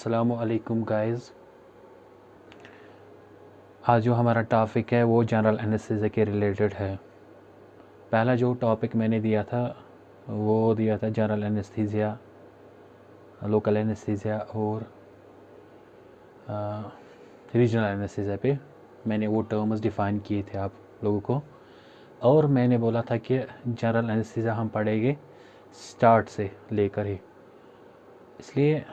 अस्सलामुअलैकुम गाइज़। आज जो हमारा टॉपिक है वो जनरल एनेस्थीसिया के रिलेटेड है। पहला जो टॉपिक मैंने दिया था वो दिया था जनरल एनेस्थीसिया, लोकल एनेस्थीसिया और रीजनल एनेस्थीसिया पे मैंने वो टर्म्स डिफ़ाइन किए थे आप लोगों को, और मैंने बोला था कि जनरल एनेस्थीसिया हम पढ़ेंगे स्टार्ट से लेकर ही। इसलिए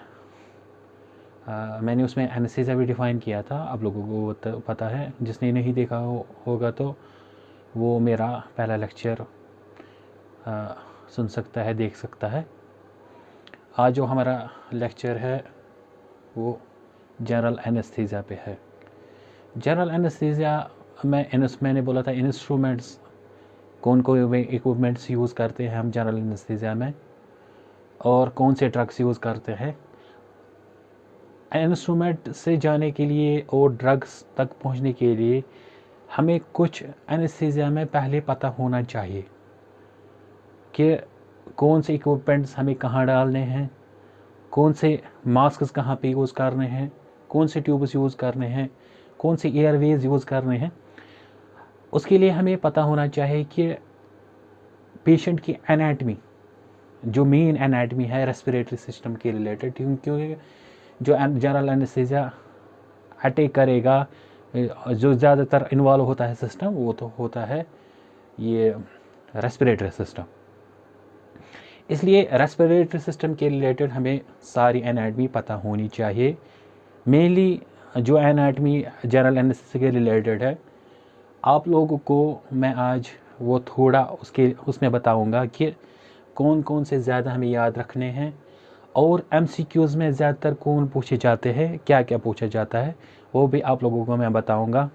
मैंने उसमें एनेस्थीसिया भी डिफ़ाइन किया था, आप लोगों को तो पता है। जिसने नहीं देखा होगा तो वो मेरा पहला लेक्चर सुन सकता है, देख सकता है। आज जो हमारा लेक्चर है वो जनरल एनेस्थीसिया पे है। जनरल एनेस्थीसिया में मैंने बोला था इंस्ट्रूमेंट्स, कौन कौन इक्विपमेंट्स यूज़ करते हैं हम जनरल एनेस्थीसिया में, और कौन से ड्रग्स यूज़ करते हैं। इंस्ट्रूमेंट से जाने के लिए और ड्रग्स तक पहुंचने के लिए हमें कुछ एनेस्थीसिया में पहले पता होना चाहिए कि कौन से इक्विपमेंट्स हमें कहाँ डालने हैं, कौन से मास्क कहाँ पे यूज़ करने हैं, कौन से ट्यूब्स यूज़ करने हैं, कौन से एयरवेज यूज़ करने हैं। उसके लिए हमें पता होना चाहिए कि पेशेंट की एनाटमी, जो मेन एनाटमी है रेस्पिरेटरी सिस्टम के रिलेटेड, क्योंकि जो जनरल एनेस्थीसिया अटैक करेगा, जो ज़्यादातर इन्वॉल्व होता है सिस्टम, वो तो होता है ये रेस्पिरेटरी सिस्टम। इसलिए रेस्पिरेटरी सिस्टम के रिलेटेड हमें सारी एनाटमी पता होनी चाहिए। मेनली जो एनाटमी जनरल एनेस्थीसिया के रिलेटेड है, आप लोगों को मैं आज वो थोड़ा उसमें बताऊंगा कि कौन कौन से ज़्यादा हमें याद रखने हैं, और MCQs में ज़्यादातर कौन पूछे जाते हैं, क्या क्या पूछा जाता है, वो भी आप लोगों को मैं बताऊंगा।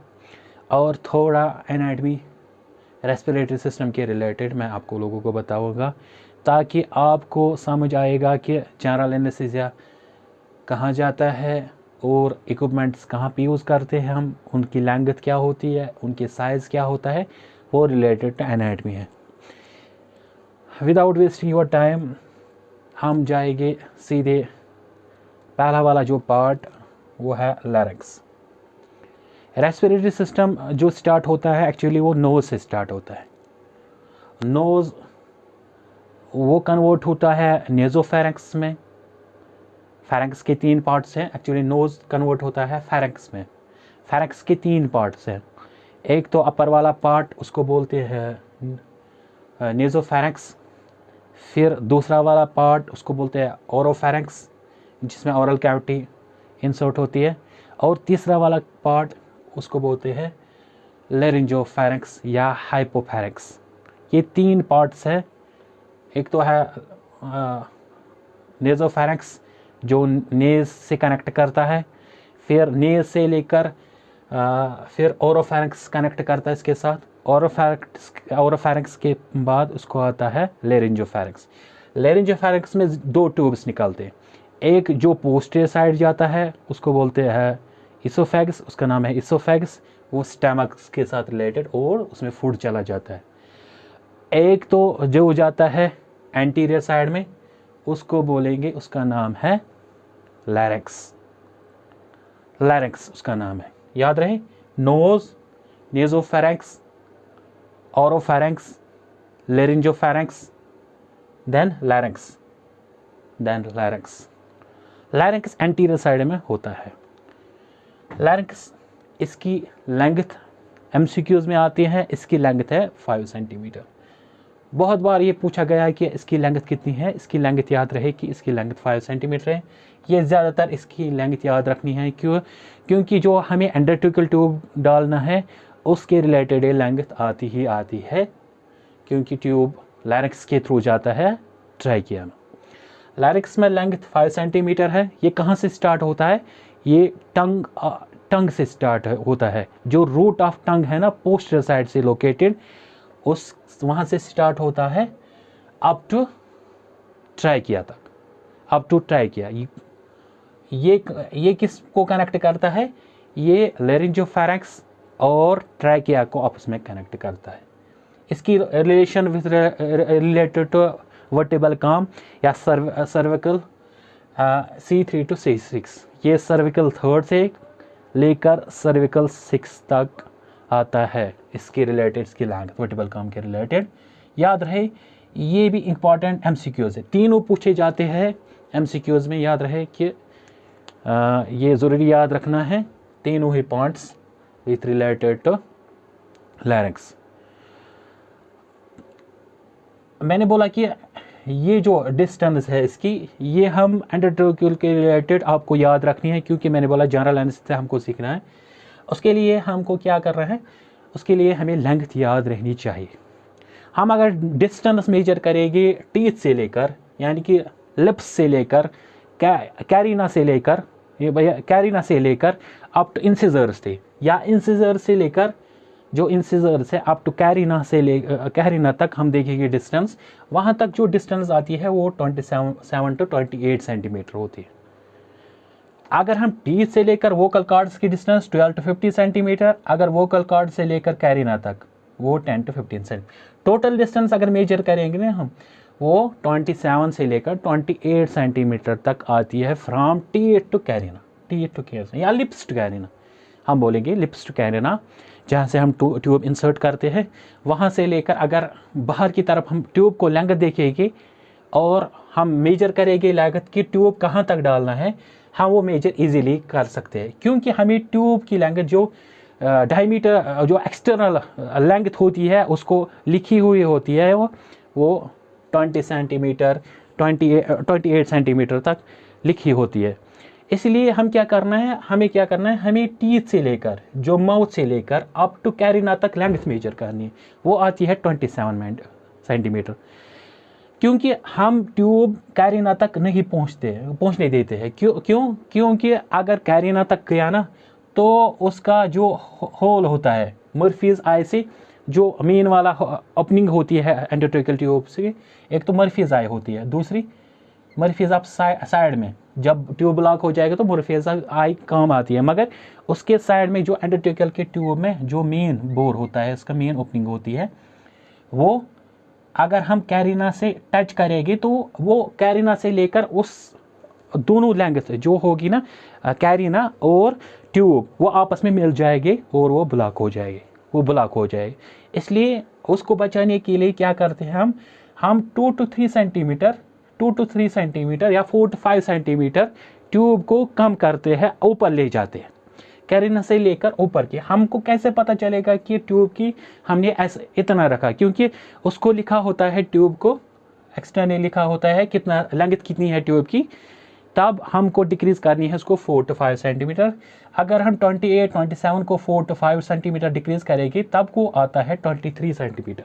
और थोड़ा एनाटमी रेस्पिरेटरी सिस्टम के रिलेटेड मैं आपको लोगों को बताऊंगा, ताकि आपको समझ आएगा कि जनरल एनेस्थीसिया कहाँ जाता है और इक्विपमेंट्स कहाँ पे यूज़ करते हैं हम, उनकी लेंथ क्या होती है, उनके साइज़ क्या होता है, वो रिलेटेड एनाटमी है। विदाउट वेस्टिंग योर टाइम हम जाएंगे सीधे। पहला वाला जो पार्ट वो है लैरिंक्स। रेस्पिरेटरी सिस्टम जो स्टार्ट होता है एक्चुअली वो नोज़ से स्टार्ट होता है। नोज़ वो कन्वर्ट होता है नेज़ोफेरेंक्स में। फेरेंक्स के 3 पार्ट्स हैं, एक्चुअली नोज़ कन्वर्ट होता है फेरेंक्स में। फेरेंक्स के 3 पार्ट्स हैं। एक तो अपर वाला पार्ट उसको बोलते हैं नेज़ोफेरेंक्स, फिर दूसरा वाला पार्ट उसको बोलते हैं ओरोफेरेंक्स, जिसमें ओरल कैविटी इंसर्ट होती है, और तीसरा वाला पार्ट उसको बोलते हैं लेरिंजोफेरेंक्स या हाइपोफेरेंक्स। ये 3 पार्ट्स है। एक तो है नेज़ोफेरेंक्स जो नेज़ से कनेक्ट करता है, फिर नेज़ से लेकर फिर ओरोफेरेंक्स कनेक्ट करता है इसके साथ। ओरोफेरेंक्स के बाद उसको आता है लेरिंजोफेरेंक्स। लेरिंजोफेरेंक्स में 2 ट्यूब्स निकलते हैं। एक जो पोस्टीरियर साइड जाता है उसको बोलते हैं इसोफेगस, उसका नाम है इसोफेगस, वो स्टमक के साथ रिलेटेड और उसमें फूड चला जाता है। एक तो जो जाता है एंटीरियर साइड में, उसको बोलेंगे, उसका नाम है लैरिंक्स। लैरिंक्स उसका नाम है, याद रहे। Nose, nasopharynx, oropharynx, laryngopharynx, then larynx, larynx. Larynx anterior side में होता है। लैरिंक्स, इसकी लेंथ MCQs में आती है, इसकी लेंथ है 5 सेंटीमीटर। बहुत बार ये पूछा गया है कि इसकी लेंथ कितनी है। इसकी लेंथ याद रहे कि इसकी लेंथ 5 सेंटीमीटर है। ये ज़्यादातर इसकी लेंथ याद रखनी है, क्योंकि जो हमें एंडोट्रिकल ट्यूब डालना है उसके रिलेटेड ये लेंथ आती ही आती है, क्योंकि ट्यूब लैरिंक्स के थ्रू जाता है ट्रैकिया में। लैरिंक्स में लेंथ 5 सेंटीमीटर है। ये कहाँ से स्टार्ट होता है? ये टंग से स्टार्ट होता है। जो रूट ऑफ टंग है ना, पोस्टीरियर साइड से लोकेटेड, वहाँ से स्टार्ट होता है अप टू ट्रैकिया तक, अप टू ट्रैकिया। ये किसको कनेक्ट करता है? ये लेरिंजोफेरेंक्स और ट्रैकिया को आपस में कनेक्ट करता है। इसकी relation with related to vertebral column या सर्विकल C3 to C6, ये सर्विकल 3rd से लेकर सर्विकल 6 तक आता है। इसके रिलेटेड, इसकी लैंग्थ वर्टिबल कॉलम के रिलेटेड याद रहे। ये भी इंपॉर्टेंट MCQs है, तीनों पूछे जाते हैं MCQs में। याद रहे कि ये ज़रूरी याद रखना है, तीनों ही points with related to larynx. मैंने बोला कि ये जो डिस्टेंस है इसकी, ये हम एंडोट्रोकियल के रिलेटेड आपको याद रखनी है, क्योंकि मैंने बोला जनरल एनालिसिस से हमको सीखना है। उसके लिए हमको क्या कर रहे हैं, उसके लिए हमें लेंथ याद रहनी चाहिए। हम अगर डिस्टेंस मेजर करेंगे टीथ से लेकर, यानी कि लिप्स से लेकर, कैरिना से लेकर, ये भैया कैरिना से लेकर अप टू इंसिजर्स थे, या इंसिजर से लेकर जो इंसिजर से अप टू कैरिना तक हम देखेंगे डिस्टेंस, वहाँ तक जो डिस्टेंस आती है वो 27 to 28 सेंटीमीटर होती है। अगर हम टीथ से लेकर वोकल कॉर्ड्स की डिस्टेंस 12 to 50 सेंटीमीटर, अगर वोकल कॉर्ड से लेकर कैरिना तक वो 10 to 15 सेंटीमीटर। टोटल डिस्टेंस अगर मेजर करेंगे ना हम, वो 27 से लेकर 28 सेंटीमीटर तक आती है फ्रॉम टीथ टू कैरिना, या लिप्स टू कैरिना। हम बोलेंगे लिप्स टू कैरिना, जहाँ से हम ट्यूब इंसर्ट करते हैं, वहाँ से लेकर अगर बाहर की तरफ हम ट्यूब को लेंथ देखेंगे और हम मेजर करेंगे लेंथ की ट्यूब कहाँ तक डालना है, हम वो मेजर इजीली कर सकते हैं। क्योंकि हमें ट्यूब की लेंथ जो डायमीटर, जो एक्सटर्नल लेंथ होती है, उसको लिखी हुई होती है वो 20 सेंटीमीटर 28 सेंटीमीटर तक लिखी होती है। इसलिए हमें क्या करना है, हमें टीथ से लेकर, जो माउथ से लेकर अप टू कैरिना तक लेंथ मेजर करनी है, वो आती है 27 सेंटीमीटर। क्योंकि हम ट्यूब कैरिना तक नहीं पहुंचने देते हैं। क्योंकि अगर कैरिना तक गया ना, तो उसका जो होल होता है मर्फीज आई से, जो मेन वाला ओपनिंग होती है एंडोट्रोकियल ट्यूब से, एक तो मर्फीज आई होती है, दूसरी मर्फीज आप साइड में, जब ट्यूब ब्लॉक हो जाएगा तो मर्फीज आई काम आती है, मगर उसके साइड में जो एंडोट्रोकियल के ट्यूब में जो मेन बोर होता है, इसका मेन ओपनिंग होती है, वो अगर हम कैरिना से टच करेंगे तो वो कैरिना से लेकर उस दोनों लेंथ जो होगी ना, कैरिना और ट्यूब, वो आपस में मिल जाएंगे और वो ब्लॉक हो जाएगी। इसलिए उसको बचाने के लिए क्या करते हैं हम 2 to 3 सेंटीमीटर या 4 to 5 सेंटीमीटर ट्यूब को कम करते हैं, ऊपर ले जाते हैं, कैरिना से लेकर ऊपर की। हमको कैसे पता चलेगा कि ट्यूब की हमने ऐसे इतना रखा, क्योंकि उसको लिखा होता है, ट्यूब को एक्सटर्नली लिखा होता है कितना लेंथ कितनी है ट्यूब की, तब हमको डिक्रीज करनी है उसको 4 to 5 सेंटीमीटर। अगर हम 27 को 4 to 5 सेंटीमीटर डिक्रीज करेंगे, तब को आता है 23 सेंटीमीटर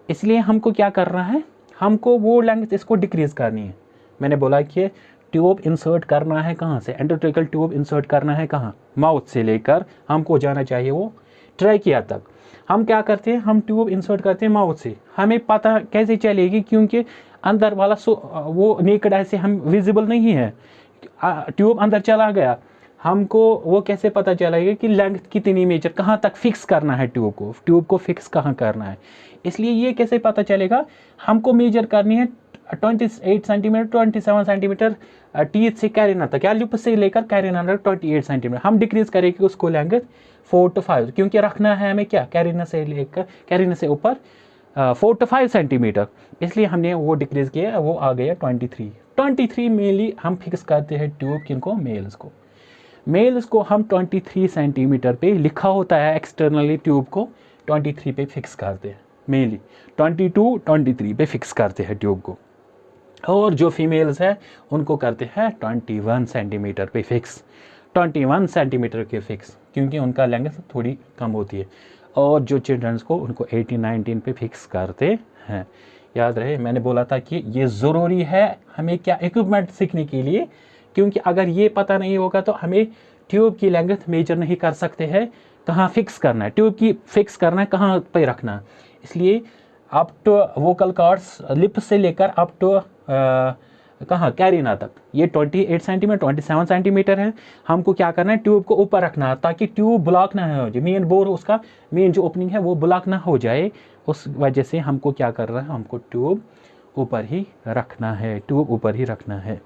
इसलिए हमको क्या करना है, हमको वो लेंथ इसको डिक्रीज करनी है। मैंने बोला कि ट्यूब इंसर्ट करना है कहाँ से, एंडोट्रोकियल ट्यूब इंसर्ट करना है कहाँ, माउथ से लेकर हमको जाना चाहिए वो ट्रैकिया तक। हम क्या करते हैं, हम ट्यूब इंसर्ट करते हैं माउथ से। हमें पता कैसे चलेगी, क्योंकि अंदर वाला वो नेकेड ऐसे हम विजिबल नहीं है, ट्यूब अंदर चला गया, हमको वो कैसे पता चलेगा कि लेंथ कितनी मेजर, कहाँ तक फिक्स करना है ट्यूब को फिक्स कहाँ करना है। इसलिए ये कैसे पता चलेगा, हमको मेजर करनी है 28 सेंटीमीटर 27 सेंटीमीटर टीथ से कैरिना तक, या लिप से लेकर कैरिना तक 28 सेंटीमीटर। हम डिक्रीज करेंगे उसको लेंथ 4 to 5, क्योंकि रखना है हमें क्या, कैरिना से ऊपर 4 to 5 सेंटीमीटर। इसलिए हमने वो डिक्रीज किया, वो आ गया 23 मेनली हम फिक्स करते हैं ट्यूब किनको, मेल्स को हम 23 सेंटीमीटर पे लिखा होता है एक्सटर्नली, ट्यूब को 23 पे फिक्स करते हैं, मेनली 23 पे फिक्स करते हैं ट्यूब को। और जो फीमेल्स है उनको करते हैं 21 सेंटीमीटर पे फिक्स, 21 सेंटीमीटर के फिक्स, क्योंकि उनका लेंथ थोड़ी कम होती है। और जो चिल्ड्रंस को उनको 18-19 पे फिक्स करते हैं। याद रहे, मैंने बोला था कि ये ज़रूरी है हमें क्या, इक्विपमेंट सीखने के लिए, क्योंकि अगर ये पता नहीं होगा तो हमें ट्यूब की लेंथ मेजर नहीं कर सकते हैं, कहाँ फिक्स करना है, ट्यूब की फिक्स करना है कहाँ पे रखना है। इसलिए up to vocal cords, lip से लेकर अप टू कहाँ, कैरिना तक। ये 28 सेंटीमीटर 27 सेंटीमीटर है। हमको क्या करना है, ट्यूब को ऊपर रखना है ताकि ट्यूब ब्लॉक ना हो जाए, मेन बोर उसका मेन जो ओपनिंग है वो ब्लॉक ना हो जाए। उस वजह से हमको क्या कर रहा है, हमको ट्यूब ऊपर ही रखना है, ट्यूब ऊपर ही रखना है।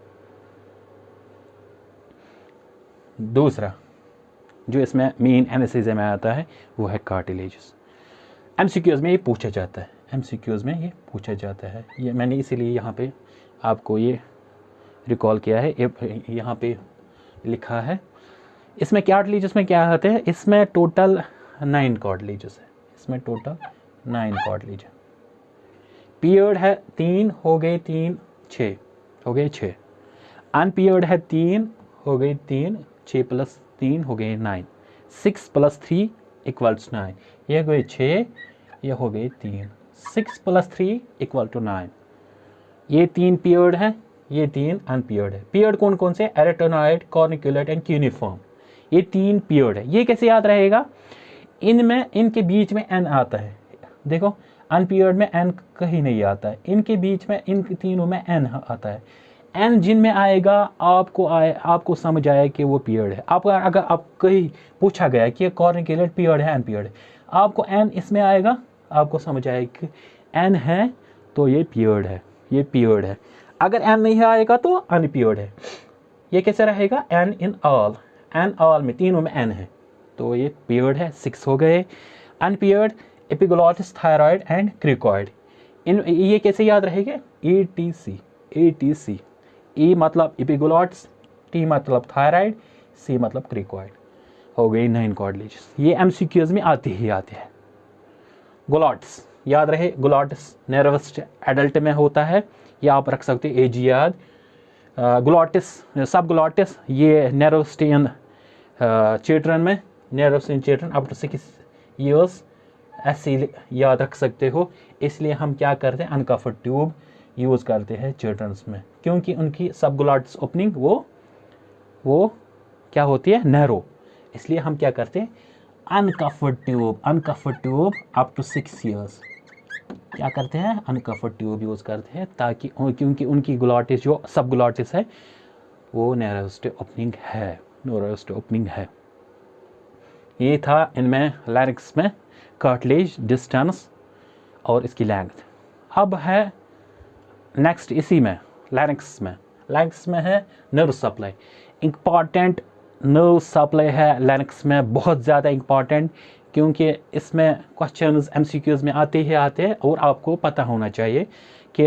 दूसरा जो इसमें मेन एनेस्थीसिया में आता है वो है कार्टिलेजेस। एमसीक्यूज में ये पूछा जाता है, एमसीक्यूज में ये पूछा जाता है। ये मैंने इसीलिए यहाँ पे आपको ये रिकॉल किया है, यहाँ पे लिखा है। इसमें कार्टिलेजेस में क्या होते हैं, इसमें टोटल 9 कार्टिलेजेस है, इसमें टोटल 9 कार्टिलेज है। पीरियड है 3 हो गए 3 6 हो गए 6, अनपीरियड है 3 हो गए 3, 6 + 3 हो गए 9, 6 + 3 = 9, ये हो गए 6, ये हो गए 3, 6 + 3 = 9। ये 3 पीरियड है, ये 3 अनपीरियड है। पीरियड कौन कौन से, एरेटेनॉइड, कॉर्निकुलेट एंड क्यूनिफॉर्म, ये 3 पीरियड है। ये कैसे याद रहेगा, इनमें इनके बीच में एन आता है। देखो अनपीरियड में एन कहीं नहीं आता है, इनके बीच में इन तीनों में एन आता है। एन जिनमें आएगा आपको समझ आए कि वो पीरियड है। अगर आप कहीं पूछा गया कि कॉर्निकुलेट पीरियड है अनपीरियड है, आपको एन इसमें आएगा, आपको समझ आए कि एन है तो ये पीरियड है, ये पीरियड है। अगर एन नहीं आएगा तो अनपीरियड है। ये कैसे रहेगा, एन इन ऑल, एन ऑल में तीनों में एन है तो ये पीरियड है। 6 हो गए। अनपीरियड एपिग्लोटिस, थायराइड एंड क्रिकॉइड, इन ये कैसे याद रहेगा, ETC, ETC, E मतलब एपिग्लोटिस, T मतलब थायराइड, C मतलब क्रिकॉइड, हो गई 9 कार्टिलेजेस। ये एमसीक्यूज में आते ही आते हैं। ग्लोटिस याद रहे, ग्लोटिस नर्वस एडल्ट में होता है, ये आप रख सकते हैं एज याद। ग्लोटिस, सब ग्लोटिस ये नर्वस इन चिल्ड्रन में, nerves in children up to 6 years, ऐसे याद रख सकते हो। इसलिए हम क्या करते हैं, अनकफर्ड ट्यूब यूज़ करते हैं चिल्ड्रंस में, क्योंकि उनकी सब ग्लोटिस ओपनिंग वो क्या होती है, नैरो। इसलिए हम क्या करते हैं, अनकफर्ड ट्यूब अप टू 6 ईयर्स क्या करते हैं, अनकफर्ड ट्यूब यूज़ करते हैं, ताकि क्योंकि उनकी ग्लोटिस जो सब ग्लोटिस है वो नैरोस्ट ओपनिंग है, नैरोस्ट ओपनिंग है। ये था इनमें लैरिंक्स में कार्टिलेज, डिस्टेंस और इसकी लेंथ। अब है नेक्स्ट इसी में लैरिंक्स में है nerve supply. Important nerve supply है लैरिंक्स में, बहुत ज़्यादा इंपॉर्टेंट, क्योंकि इसमें क्वेश्चंस एमसीक्यूज में आते हैं और आपको पता होना चाहिए कि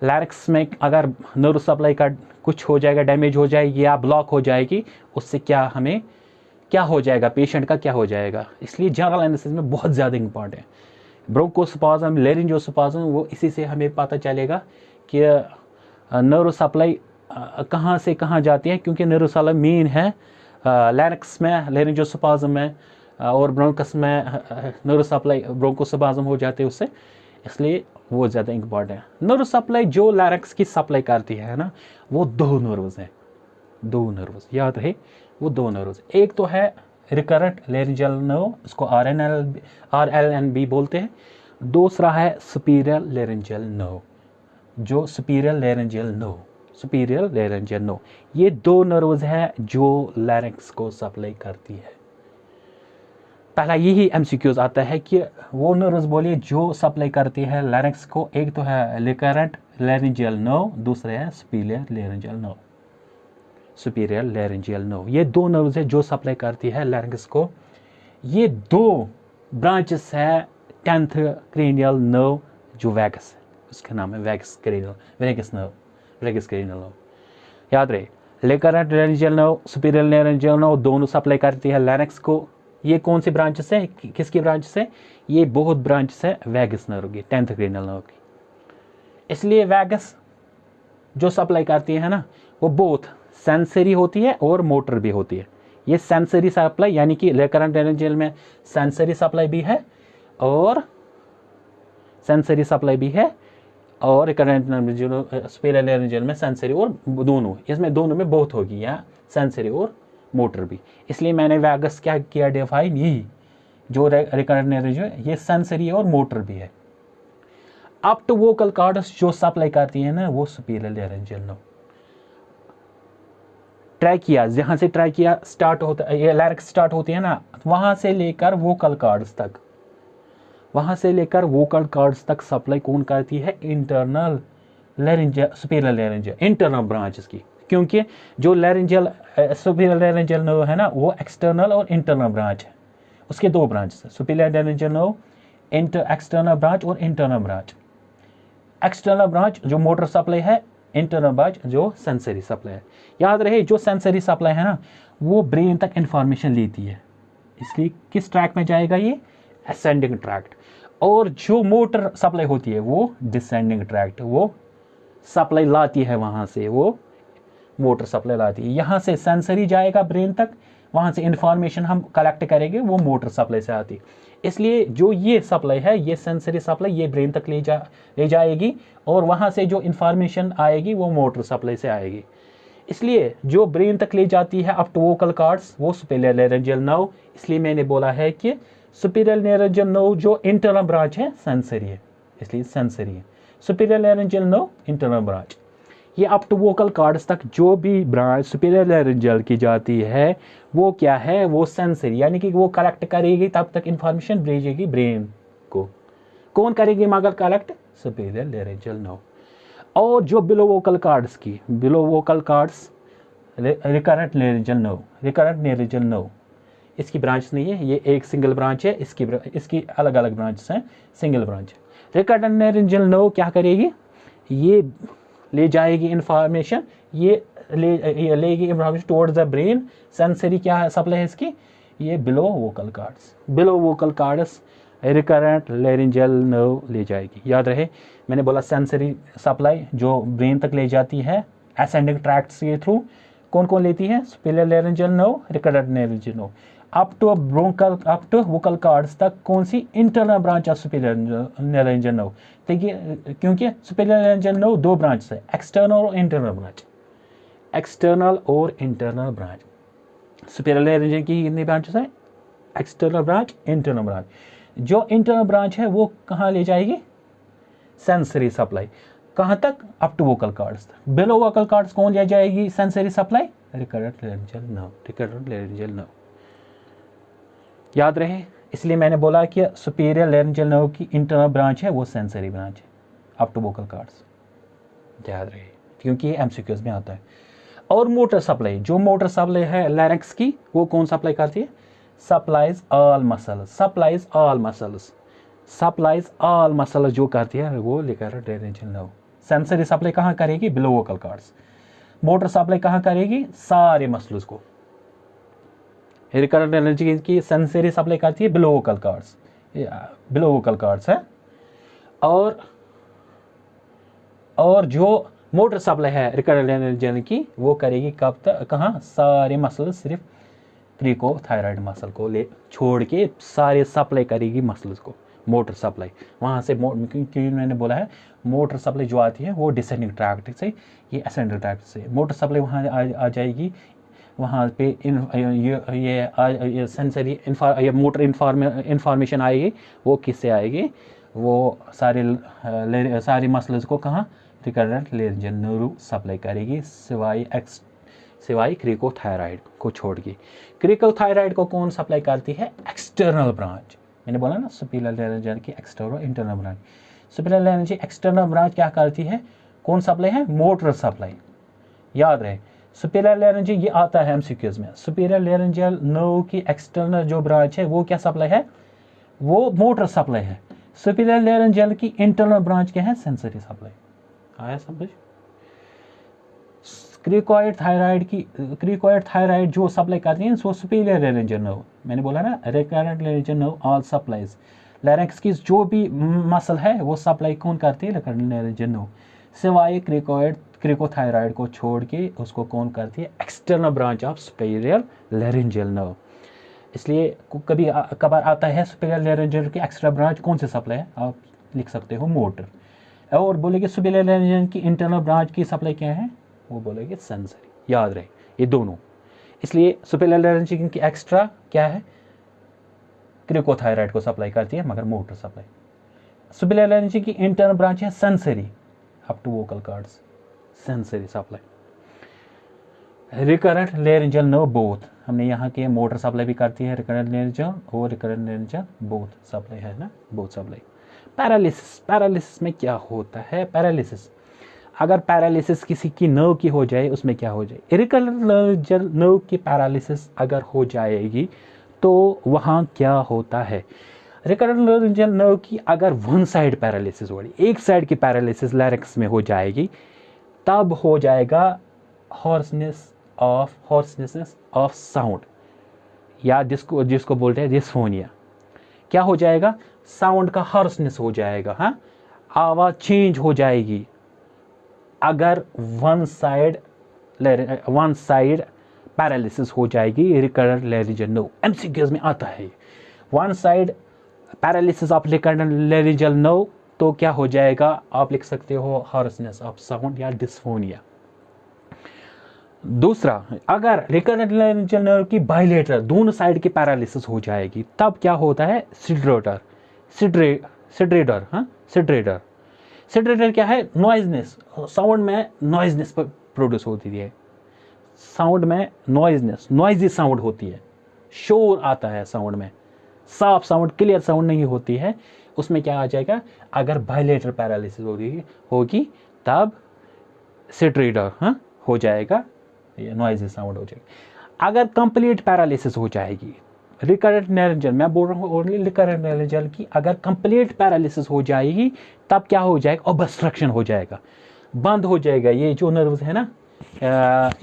लैरिंक्स में अगर नर्व सप्लाई का कुछ हो जाएगा, डैमेज हो जाएगी या ब्लॉक हो जाएगी, उससे क्या हो जाएगा, पेशेंट का क्या हो जाएगा। इसलिए जनरल एनेस्थीसिया में बहुत ज़्यादा इंपॉर्टेंट है। ब्रोंकोस्पाज्म, लैरिंजियोस्पाज्म, वो इसी से हमें पता चलेगा कि नर्व सप्लाई कहाँ से कहाँ जाती है, क्योंकि नर्व सप्लाई मेन है लैरिंक्स में, लैरिंजियोस्पाज्म में और ब्रोंकस में नर्व सप्लाई ब्रोंकोस्पाज्म हो जाते हैं उससे, इसलिए वो ज़्यादा इंपॉर्टेंट है। नर्व सप्लाई जो लैरिंक्स की सप्लाई करती है ना, वो 2 नर्व्स हैं, 2 नर्व्स याद रहे, वो 2 नर्व्स। एक तो है रिकरेंट लैरिंजियल नर्व, इसको RLNB बोलते हैं। दूसरा है सुपीरियर लैरिंजियल नर्व, जो सुपीरियर लैरिंजियल नर्व, ये 2 नर्व्स हैं जो लैरिंक्स को सप्लाई करती है। पहला यही एमसीक्यूज आता है कि वो नर्व्स बोलिए जो सप्लाई करती है लैरिंक्स को। एक तो है रिकरेंट लैरिंजियल नर्व, दूसरे है सुपीरियर लैरिंजियल नर्व। ये 2 नर्व्स है जो सप्लाई करती है लैरिंक्स को। ये 2 ब्रांचेस है 10th क्रेनियल नर्व जो वैगस है, उसका नाम है वैगस क्रेनियल नर्व। याद रहे, recurrent laryngeal nerve, superior laryngeal nerve, दोनों सप्लाई करती है लैरिंक्स को। ये कौन सी ब्रांचेस है, किसकी ब्रांचेस है, ये बहुत ब्रांचेस है वैगस नर्व की, 10th क्रेनियल नर्व की। इसलिए वैगस जो सप्लाई करती है ना, वो बोथ सेंसरी होती है और मोटर भी होती है। ये सेंसरी सप्लाई यानी कि रिकरेंट लैरिंजियल में सेंसरी सप्लाई भी है और रिकरेंट सुपीरियर लैरिंजियल में सेंसरी और दोनों, इसमें दोनों में बहुत होगी, या सेंसरी और मोटर भी। इसलिए मैंने वैगस क्या किया डिफाइन, यही जो रिकरेंट लैरिंजियल ये सेंसरी और मोटर भी है। अप टू वोकल कॉर्ड्स जो सप्लाई करती है ना, वो सुपीरियर लैरिंजियल नर्व। ट्रैकिया, जहाँ से ट्रैकिया स्टार्ट होता है, ये लैरिक्स स्टार्ट होती है ना, वहाँ से लेकर वोकल कॉर्ड्स तक, वहाँ से लेकर वोकल कॉर्ड्स तक सप्लाई कौन करती है? Internal laryngeal, superior laryngeal, internal branches की। क्योंकि जो लैरिंजियल सुपीरियर लैरिंजियल नर्व है ना, वो एक्सटर्नल और इंटरनल ब्रांच है, उसके दो ब्रांच है, superior laryngeal nerve external branch और इंटरनल ब्रांच। एक्सटर्नल ब्रांच जो मोटर सप्लाई है, इंटरनल ब्रांच जो सेंसरी सप्लाई है। याद रहे जो सेंसरी सप्लाई है ना, वो ब्रेन तक इंफॉर्मेशन लेती है, इसलिए किस ट्रैक में जाएगा? ये असेंडिंग ट्रैक्ट। और जो मोटर सप्लाई होती है वो डिसेंडिंग ट्रैक्ट, वो सप्लाई लाती है वहाँ से, वो मोटर सप्लाई लाती है। यहाँ से सेंसरी जाएगा ब्रेन तक, वहाँ से इंफॉर्मेशन हम कलेक्ट करेंगे, वो मोटर सप्लाई से आती। इसलिए जो ये सप्लाई है, ये सेंसरी सप्लाई, ये ब्रेन तक ले जाएगी, और वहाँ से जो इंफॉर्मेशन आएगी वो मोटर सप्लाई से आएगी। इसलिए जो ब्रेन तक ले जाती है अप टू वोकल कॉर्ड्स, वो सुपीरियर लैरिंजियल नर्व। इसलिए मैंने बोला है कि सुपीरियर लैरिंजियल नर्व जो इंटरनल ब्रांच है सेंसरी है, इसलिए सेंसरी है। Superior laryngeal nerve internal branch, ये अप टू वोकल कॉर्ड्स तक जो भी ब्रांच सुपीरियर लैरिंजियल की जाती है वो क्या है? वो सेंसरी, यानी कि वो कलेक्ट करेगी, तब तक इंफॉर्मेशन भेजेगी ब्रेन को। कौन करेगी मगर कलेक्ट? Superior laryngeal nerve. और जो बिलो वोकल कॉर्ड्स की, below vocal chords recurrent laryngeal nerve, recurrent laryngeal nerve, इसकी ब्रांच नहीं है, ये एक सिंगल ब्रांच है, इसकी अलग अलग ब्रांचेस हैं, single branch. Recurrent laryngeal nerve क्या करेगी? ये ले जाएगी इंफॉर्मेशन, ये लेगी information towards the brain. Sensory क्या है सप्लाई है इसकी? ये below vocal chords, below vocal chords recurrent laryngeal nerve ले जाएगी। याद रहे मैंने बोला सेंसरी सप्लाई जो ब्रेन तक ले जाती है असेंडिंग ट्रैक्ट्स के थ्रू, कौन कौन लेती है? Superior laryngeal nerve, recurrent laryngeal nerve. Up to vocal cords तक कौन सी? Internal branch of superior laryngeal nerve. देखिए क्योंकि सुपीरियर लैरिंजियल नर्व दो ब्रांच है, एक्सटर्नल और इंटरनल ब्रांच, एक्सटर्नल और इंटरनल ब्रांच। सुपीरियर लैरिंजियल की कितनी ब्रांचेस है? External branch, internal branch. जो इंटरनल ब्रांच है वो कहाँ ले जाएगी? Sensory supply. कहाँ तक? अप टू वोकल कॉर्ड्स तक। बिलो वोकल कॉर्ड्स कौन ले जाएगी sensory supply? Recurrent laryngeal nerve, recurrent laryngeal nerve. याद रहे, इसलिए मैंने बोला कि सुपीरियर लैरिंजियल नर्व की इंटरनल ब्रांच है वो सेंसरी ब्रांच है, अप टू वोकल कॉर्ड्स। याद रहे क्योंकि ये एमसीक्यूज में आता है। और मोटर सप्लाई, जो मोटर सप्लाई है लैरिंक्स की, वो कौन सप्लाई करती है? Supplies all muscles, supplies all muscles, supplies all muscles जो करती है वो recurrent laryngeal nerve. Sensory supply कहाँ करेगी? Below vocal chords. Motor supply कहाँ करेगी? सारे मसल्स को। रिकरेंट लैरिंजियल की सेंसरी सप्लाई करती है below vocal chords, below vocal chords है। और जो मोटर सप्लाई है रिकरेंट लैरिंजियल की, वो करेगी कब तक? कहाँ? सारे मसल, सिर्फ क्रिकोथायराइड मसल को ले छोड़ के सारे सप्लाई करेगी मसल्स को मोटर सप्लाई। वहाँ से क्योंकि मैंने बोला है मोटर सप्लाई जो आती है वो डिसेंडिंग ट्रैक्ट से, ये असेंडिंग ट्रैक्ट से। मोटर सप्लाई वहाँ आ जाएगी, वहाँ पे ये सेंसरी ये मोटर इंफॉर्मेशन आएगी, वो किससे आएगी? वो सारे मसल्स को कहाँ? रिकरेंट लैरिंजियल नर्व सप्लाई करेगी, सिवाय क्रिकोथायराइड को छोड़ के। क्रिकोथायराइड को कौन सप्लाई करती है? External branch. मैंने बोला ना सुपीरियर लैरिंजियल की external internal branch. Superior laryngeal external branch क्या करती है? कौन सप्लाई है? Motor supply. याद रहे सुपीरियर लैरिंजियल, ये आता है एमसीक्यूज में, सुपीरियर लैरिंजियल नर्व की एक्सटर्नल जो ब्रांच है वो क्या सप्लाई है? वो मोटर सप्लाई है। सुपीरियर लैरिंजियल की इंटरनल ब्रांच क्या है? Sensory supply. आया समझ? क्रिकोइड थायराइड जो सप्लाई करती है वो सुपीरियर लैरिंजियल नर्व। मैंने बोला ना recurrent laryngeal nerve all supplies. Larynx की जो भी मसल है वो सप्लाई कौन करती है? रिकरेंट लैरिंजियल नर्व, सिवाय क्रिकोथायराइड को छोड़ के उसको कौन करती है? External branch of superior laryngeal nerve. इसलिए कभी कभार आता है सुपीरियर लैरिंजियल की एक्स्ट्रा ब्रांच कौन से सप्लाई है? आप लिख सकते हो मोटर। और बोलेंगे सुपीरियर लैरिंजियल की इंटरनल ब्रांच की सप्लाई क्या है? वो बोलेंगे सेंसरी। याद रहे ये दोनों। इसलिए सुपीरियर लैरिंजियल की एक्स्ट्रा क्या है? क्रिकोथायराइड को सप्लाई करती है, मगर मोटर सप्लाई। सुपीरियर लैरिंजियल की इंटरनल ब्रांच है sensory, up to vocal cords, sensory supply. Recurrent laryngeal nerve both, हमने यहाँ के मोटर सप्लाई भी करती है रिकरेंट लेरिंजियल और रिकरेंट लेरिंजियल बोथ सप्लाई है ना, बोथ सप्लाई। पैरालिसिस, पैरालिसिस में क्या होता है? पैरालिसिस, अगर पैरालिसिस किसी की नर्व की हो जाए उसमें क्या हो जाए? रिकरेंट लेरिंजियल नर्व की पैरालिसिस अगर हो जाएगी तो वहाँ क्या होता है? रिकरेंट लेरिंजियल नर्व की अगर वन साइड पैरालिसिस हो रही, एक साइड की पैरालिसिस लैरिंक्स में हो जाएगी, तब हो जाएगा हॉर्सनेस ऑफ साउंड, या जिसको बोलते हैं डिस्फोनिया। क्या हो जाएगा? साउंड का हॉर्सनेस हो जाएगा, हाँ, आवाज़ चेंज हो जाएगी अगर वन साइड पैरालिसिस हो जाएगी रिकरेंट लेरिंजियल नर्व। एमसीक्यूज में आता है one side paralysis of recurrent laryngeal nerve, तो क्या हो जाएगा? आप लिख सकते हो हॉर्सनेस ऑफ साउंड या डिस्फोनिया। दूसरा, अगर रिकरेंट लेरिंजियल नर्व की बाइलेटरल दोनों साइड की पैरालिसिस हो जाएगी, तब क्या होता है? सिड्रेटर क्या है? नॉइजनेस, साउंड में नॉइजनेस प्रोड्यूस होती है, साउंड में नॉइजी साउंड होती है, शोर आता है साउंड में, साफ साउंड, क्लियर साउंड नहीं होती है, उसमें क्या आ जाएगा? अगर बाइलेटरल पैरालिसिस होगी तब सिड्रेटर हो जाएगा, नॉइजी साउंड हो जाएगी। अगर कंप्लीट पैरालिसिस हो जाएगी रिकरेंट लेरिंजियल, मैं बोल रहा हूँ ओनली रिकरेंट लेरिंजियल की, अगर कंप्लीट पैरालिसिस हो जाएगी तब क्या हो जाएगा? ऑब्स्ट्रक्शन हो जाएगा, बंद हो जाएगा, ये जो नर्व्स है ना,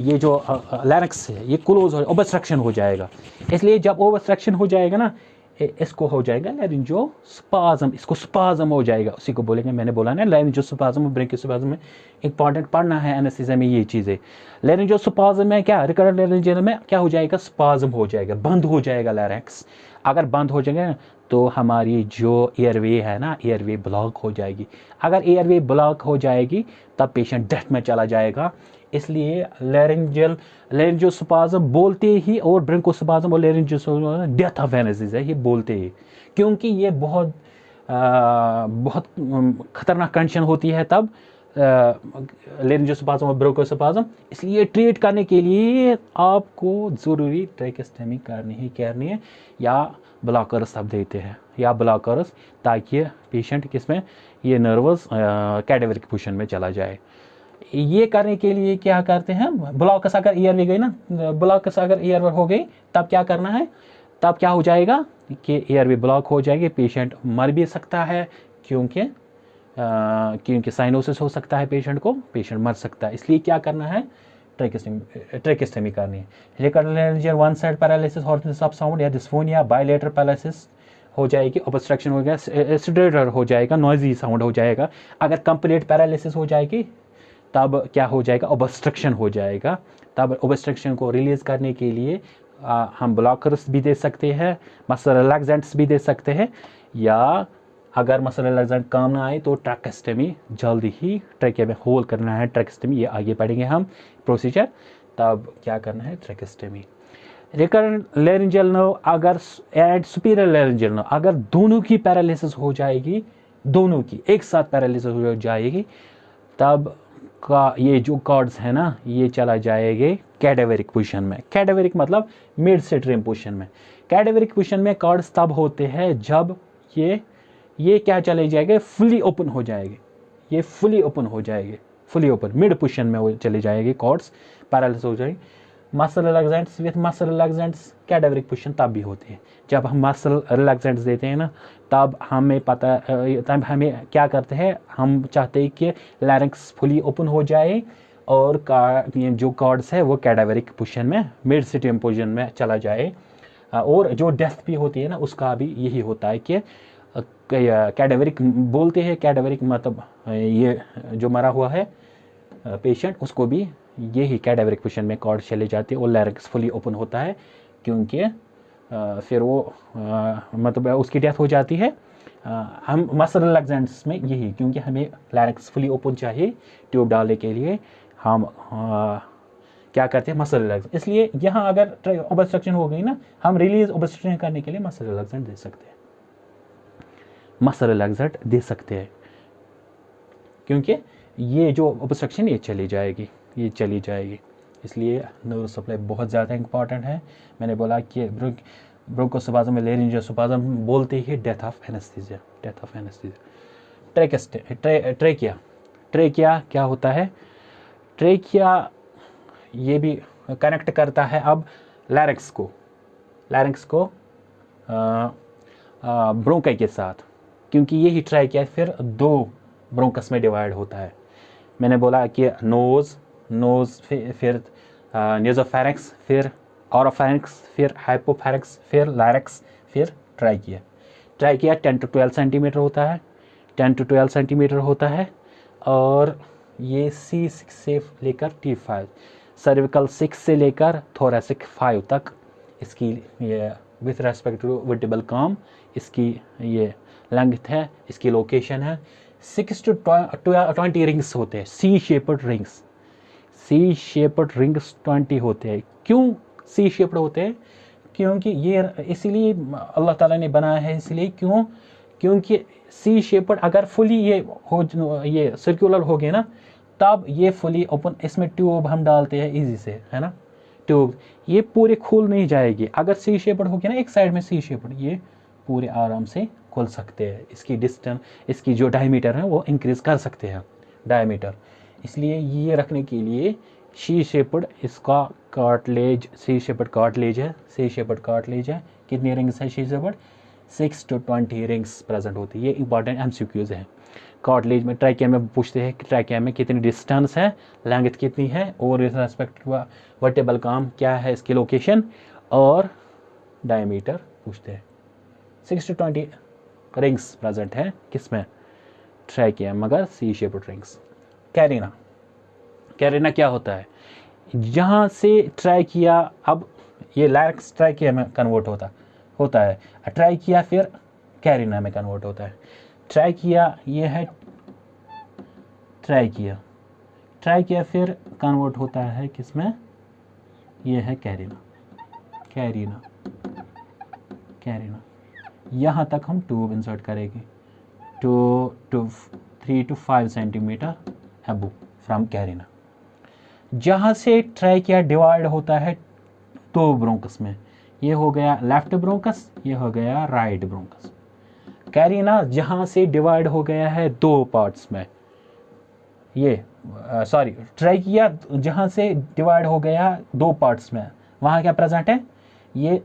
ये जो लैरिंक्स है ये क्लोज हो, ऑब्स्ट्रक्शन हो जाएगा। इसलिए जब ऑब्स्ट्रक्शन हो जाएगा ना, इसको हो जाएगा लैरिंजियोस्पाज्म, इसको स्पाज्म हो जाएगा, उसी को बोलेंगे, मैंने बोला ना लैरिंजियोस्पाज्म ब्रोंकियोस्पाज्म में इंपॉर्टेंट पढ़ना है एनेस्थीसिया में ये चीज़ें। लैरिंजियोस्पाज्म में क्या, रिकरेंट लेरिंजियल में क्या हो जाएगा? स्पाज्म हो जाएगा, बंद हो जाएगा लैरिंक्स। अगर बंद हो जाएगा तो हमारी जो एयरवे है ना, एयरवे ब्लॉक हो जाएगी। अगर एयरवे ब्लॉक हो जाएगी तब पेशेंट डेथ में चला जाएगा। इसलिए लैरिंजियोस्पाज्म बोलते ही और ब्रोंकोस्पाज्म और लैरिंजियोस्पाज्म डेथ ऑफ एनेस्थीसिया ये बोलते ही, क्योंकि ये बहुत खतरनाक कंडीशन होती है तब लैरिंजियोस्पाज्म और ब्रोंकोस्पाज्म। इसलिए ट्रीट करने के लिए आपको ज़रूरी ट्रैकेस्टमी करनी है, या ब्लॉकर्स सब देते हैं, या ब्लॉकर्स, ताकि पेशेंट किसमें ये नर्वस कैडेवरिक पोजीशन में चला जाए। ये करने के लिए क्या करते हैं? ब्लॉकस अगर ईयर में गई ना, ब्लॉकस अगर ईयर हो गई तब क्या करना है? तब क्या हो जाएगा कि एयरवे ब्लॉक हो जाएगी, पेशेंट मर भी सकता है, क्योंकि साइनोसिस हो सकता है पेशेंट को, पेशेंट मर सकता है। इसलिए क्या करना है? ट्रैकेस्टमी करनी है। Recurrent laryngeal one side paralysis, hoarseness of sound या डिस्फोनिया, बाइलेटरल पैरालिसिस हो जाएगी, ऑब्स्ट्रक्शन हो गया, सिड्रेटर हो जाएगा, नॉइजी साउंड हो जाएगा। अगर कंप्लीट पैरालिसिस हो जाएगी तब क्या हो जाएगा? ऑब्स्ट्रक्शन हो जाएगा। तब ऑब्स्ट्रक्शन को रिलीज करने के लिए हम ब्लॉकर्स भी दे सकते हैं, मसल रिलैक्सेंट्स भी दे सकते हैं, या अगर मसल रिलैक्सेंट काम ना आए तो ट्रैकेस्टमी, जल्दी ही ट्रैके में होल करना है, ट्रैकेस्टमी, ये आगे पढ़ेंगे हम प्रोसीजर। तब क्या करना है? ट्रैकेस्टमी। रिकरेंट लेरिंजियल नर्व अगर एंड सुपीरियर लेरिंजियल नर्व अगर दोनों की पैरालिसिस हो जाएगी, दोनों की एक साथ पैरालिसिस हो जाएगी, तब का ये जो कॉर्ड्स है ना, ये चला जाएंगे कैडेवरिक पोजीशन में। कैडेवरिक मतलब मिड स्ट्रीम पोजीशन में। कैडेवरिक पोजीशन में कॉर्ड्स तब होते हैं जब ये क्या चले जाएंगे? फुली ओपन हो जाएंगे, ये फुली ओपन हो जाएंगे, फुली ओपन मिड पोजीशन में वो चले जाएंगे, कॉर्ड्स पैरालिसिस हो जाएगी। Muscle relaxants with muscle relaxants cadaveric position तब भी होती है। जब हम मसल रिलैक्सेंट्स देते हैं ना, तब हमें क्या करते हैं? हम चाहते हैं कि लैरिंक्स फुली ओपन हो जाए और जो कॉर्ड्स है वो कैडेवरिक पोजीशन में, मिड स्ट्रीम पोजीशन में चला जाए। और जो डेथ भी होती है ना, उसका भी यही होता है कि कैडेवरिक बोलते हैं। कैडेवरिक मतलब ये जो मरा हुआ है पेशेंट, उसको भी यही कैडेवरिक पोजीशन में कॉर्ड चले जाते हैं और लैरिंक्स फुली ओपन होता है, क्योंकि फिर वो मतलब उसकी डेथ हो जाती है। हम मसल रिलैक्सेंट्स में यही, क्योंकि हमें लैरिंक्स फुली ओपन चाहिए ट्यूब डालने के लिए, हम क्या करते हैं? Muscle relaxant. इसलिए यहाँ अगर ऑब्स्ट्रक्शन हो गई ना, हम रिलीज ऑब्स्ट्रक्शन करने के लिए मसल रिलैक्सेंट दे सकते हैं, मसल रिलैक्सेंट दे सकते हैं, क्योंकि ये जो ऑब्स्ट्रक्शन ये चली जाएगी, ये चली जाएगी। इसलिए न्यूरो सप्लाई बहुत ज़्यादा इंपॉर्टेंट है। मैंने बोला कि ब्रोंकोस्पाज्म में लेरिंजियोस्पाज्म बोलते ही death of anaesthesia, death of anaesthesia. Trachea क्या होता है? ट्रेकिया ये भी कनेक्ट करता है अब लैरिंक्स को ब्रोंकाई के साथ, क्योंकि यही ट्रेकिया फिर दो ब्रोंकस में डिवाइड होता है। मैंने बोला कि नोज फिर नेज़ोफेरिंक्स, फिर ओरोफेरिंक्स, फिर हाइपोफेरिंक्स, फिर लैरिंक्स, फिर ट्रैकिया। ट्रैकिया 10 to 12 सेंटीमीटर होता है, 10 to 12 सेंटीमीटर होता है। और ये C6 से लेकर T5, सर्विकल 6 से लेकर थोरेसिक 5 तक इसकी ये with respect to vertebral column इसकी ये लेंथ है, इसकी लोकेशन है। 6 to 20 रिंग्स होते हैं, सी शेप्ड रिंग्स 20 होते हैं। क्यों सी शेप्ड होते हैं? क्योंकि ये इसीलिए अल्लाह ताला ने बनाया है, इसलिए क्योंकि सी शेप्ड अगर फुली ये सर्कुलर हो गए ना, तब ये फुली ओपन, इसमें ट्यूब हम डालते हैं इजी से, है ना, ट्यूब ये पूरे खुल नहीं जाएगी। अगर सी शेप्ड हो गया ना एक साइड में सी शेप्ड, ये पूरे आराम से खुल सकते हैं। इसकी डिस्टेंस, इसकी जो डायमीटर है वो इंक्रीज कर सकते हैं डायमीटर। इसलिए ये रखने के लिए सी शेप्ड, इसका कार्टिलेज सी शेप्ड कार्टिलेज है। कितनी रिंग्स है C shaped? 6 to 20 rings present होती है। ये इंपॉर्टेंट MCQs है। कार्टिलेज में ट्रैकिया में पूछते हैं कि ट्रैकिया में कितनी डिस्टेंस है, लेंथ कितनी है, और इस रेस्पेक्ट वर्टिबल कॉम क्या है, इसकी लोकेशन और डायमीटर पूछते हैं। 6 to 20 रिंग्स प्रेजेंट है किसमें? ट्रैकिया, मगर सी शेप्ड रिंग्स। कैरिना क्या होता है? जहाँ से ट्रैकिया, अब ये लैरिंक्स ट्रैकिया में कन्वर्ट होता है, ट्रैकिया फिर कैरिना में कन्वर्ट होता है। ट्रैकिया ये है ट्रैकिया फिर कन्वर्ट होता है किसमें? ये है कैरिना। यहाँ तक हम ट्यूब इंसर्ट करेंगे, 3 to 5 centimetre above from carina. जहाँ से ट्रैकिया डिवाइड होता है दो ब्रोंकस में, ये हो गया लेफ्ट ब्रोंकस, ये हो गया राइट ब्रोंकस। कैरिना जहाँ से डिवाइड हो गया है दो पार्ट्स में, ट्रैकिया जहाँ से डिवाइड हो गया दो पार्ट्स में, वहाँ क्या प्रेजेंट है? ये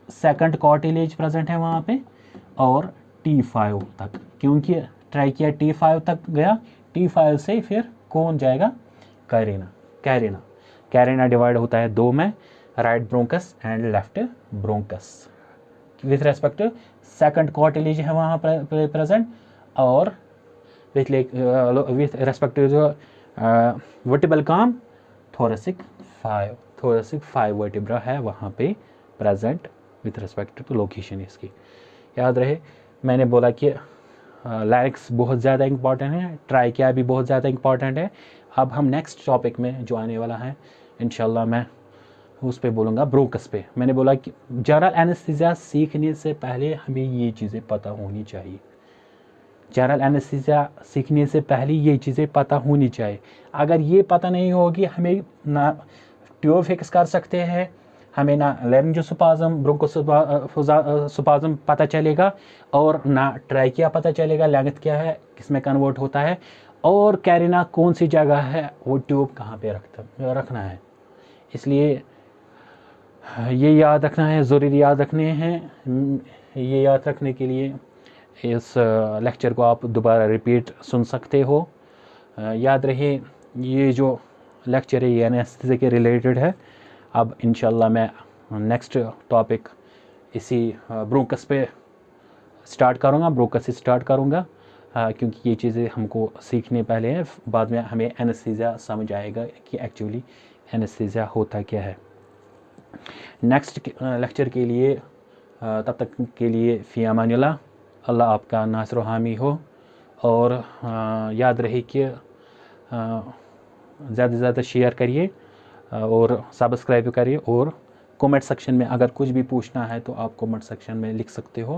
सेकंड कार्टिलेज प्रेजेंट है वहाँ पे, और T5 तक, क्योंकि ट्रैकिया T5 तक गया, T5 से फिर कौन जाएगा? कैरिना डिवाइड होता है दो में, right bronchus and left bronchus. With respect second cartilage है वहाँ प्रेजेंट, और विथ रेस्पेक्ट जो वर्टिबल कॉम थोरेसिक 5 वर्टिब्रा है वहाँ पे present with respect to location इसकी। याद रहे, मैंने बोला कि लैरिंक्स बहुत ज़्यादा इंपॉर्टेंट है, ट्रैकिया भी बहुत ज़्यादा इंपॉर्टेंट है। अब हम नेक्स्ट टॉपिक में जो आने वाला है इंशाल्लाह मैं उस पर बोलूँगा ब्रोंकस पे। मैंने बोला कि जनरल एनेस्थीसिया सीखने से पहले हमें ये चीज़ें पता होनी चाहिए। जनरल एनेस्थीसिया सीखने से पहले ये चीज़ें पता होनी चाहिए। अगर ये पता नहीं होगी, हमें ना ट्यूब फिक्स कर सकते हैं, हमें ना लेरिंजियोस्पाज्म ब्रोंकोस्पाज्म पता चलेगा, और ना ट्रैकिया पता चलेगा लेंथ क्या है, किसमें कन्वर्ट होता है, और कैरिना कौन सी जगह है, वो ट्यूब कहाँ पे रखना है। इसलिए ये याद रखना है, ज़रूरी याद रखने हैं। ये याद रखने के लिए इस लेक्चर को आप दोबारा रिपीट सुन सकते हो। याद रहे, ये जो लेक्चर है ये एनेस्थीसिया के रिलेटेड है। अब इंशाल्लाह मैं नेक्स्ट टॉपिक इसी ब्रोंकस पे स्टार्ट करूँगा, क्योंकि ये चीज़ें हमको सीखने पहले हैं, बाद में हमें एनेस्थीसिया समझ आएगा कि एक्चुअली एनेस्थीसिया होता क्या है। नेक्स्ट लेक्चर के लिए तब तक के लिए फ़ी अमानिल्लाह, अल्लाह आपका नासिर व हामी हो। और याद रहे कि ज़्यादा से ज़्यादा शेयर करिए और सब्सक्राइब करिए, और कमेंट सेक्शन में अगर कुछ भी पूछना है तो आप कमेंट सेक्शन में लिख सकते हो।